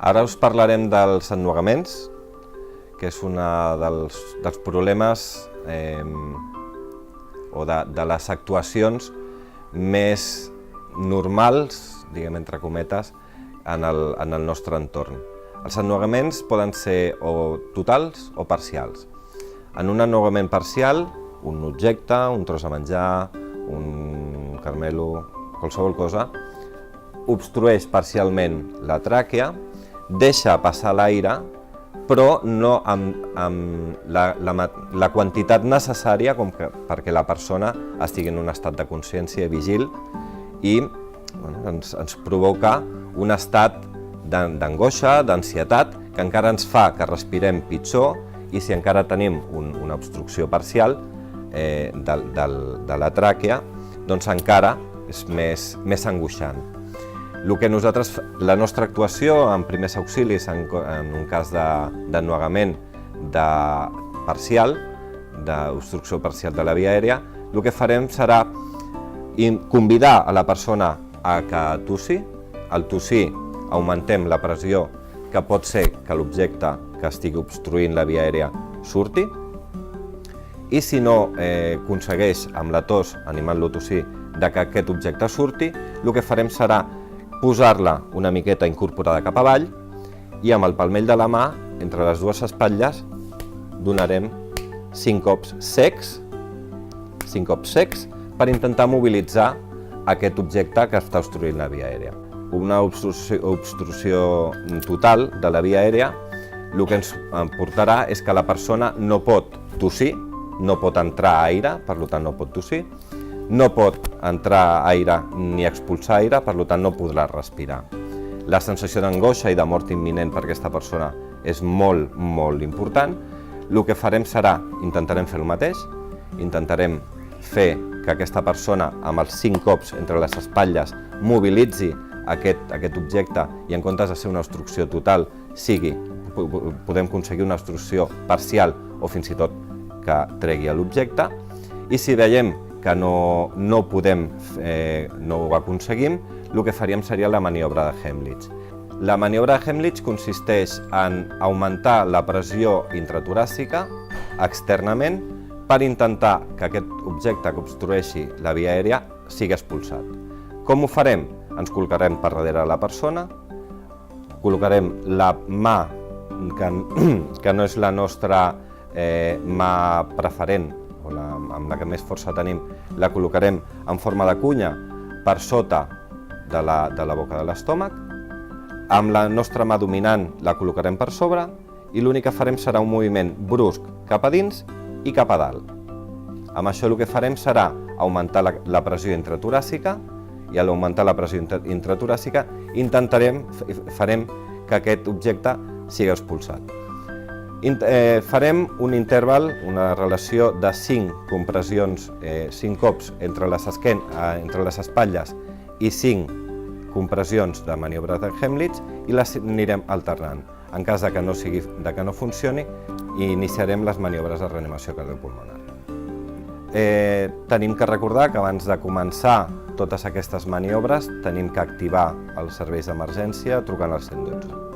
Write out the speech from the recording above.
Ara us parlarem dels ennuegaments, que és un dels problemes o de les actuacions més normals, diguem entre cometes, en el nostre entorn. Els ennuegaments poden ser o totals o parcials. En un ennuegament parcial, un objecte, un tros de menjar, un caramelo, qualsevol cosa, obstrueix parcialment la tràquea, deixa passar l'aire, però no amb la quantitat necessària perquè la persona estigui en un estat de consciència vigil i ens provoca un estat d'angoixa, d'ansietat, que encara ens fa que respirem pitjor i si encara tenim una obstrucció parcial de la tràquea, doncs encara és més angoixant. La nostra actuació en primers auxilis en un cas d'ennuegament parcial, d'obstrucció parcial de la via aèria, el que farem serà convidar a la persona a que tossi. Al tossir augmentem la pressió, que pot ser que l'objecte que estigui obstruint la via aèria surti, i si no aconsegueix amb la tos, animant-lo a tossir, que aquest objecte surti, el que farem serà posar-la una miqueta incorporada cap avall i amb el palmell de la mà, entre les dues espatlles, donarem 5 cops secs per intentar mobilitzar aquest objecte que està obstruint la via aèria. Una obstrucció total de la via aèria el que ens portarà és que la persona no pot tossir, no pot entrar aire, per tant no pot tossir, no pot entrar aire ni expulsar aire, per tant no podrà respirar. La sensació d'angoixa i de mort imminent per aquesta persona és molt, molt important. El que farem serà, intentarem fer el mateix, intentarem fer que aquesta persona amb els 5 cops entre les espatlles mobilitzi aquest objecte i en comptes de ser una obstrucció total podem aconseguir una obstrucció parcial o fins i tot que tregui l'objecte, i si veiem que no ho aconseguim, el que faríem seria la maniobra de Heimlich. La maniobra de Heimlich consisteix en augmentar la pressió intratoràcica externament per intentar que aquest objecte que obstrueixi la via aèria sigui expulsat. Com ho farem? Ens col·locarem per darrere de la persona, col·locarem la mà, que no és la nostra mà preferent, amb la que més força tenim, la col·locarem en forma de cunya per sota de la boca de l'estómac, amb la nostra mà dominant la col·locarem per sobre i l'únic que farem serà un moviment brusc cap a dins i cap a dalt. Amb això el que farem serà augmentar la pressió intratoràcica i a l'augmentar la pressió intratoràcica farem que aquest objecte sigui expulsat. Farem un interval, una relació de 5 compressions, 5 cops entre les espatlles i 5 compressions de maniobra de Heimlich i les anirem alternant. En cas que no funcioni, iniciarem les maniobres de reanimació cardiopulmonar. Tenim que recordar que abans de començar totes aquestes maniobres tenim que activar els serveis d'emergència trucant al 112.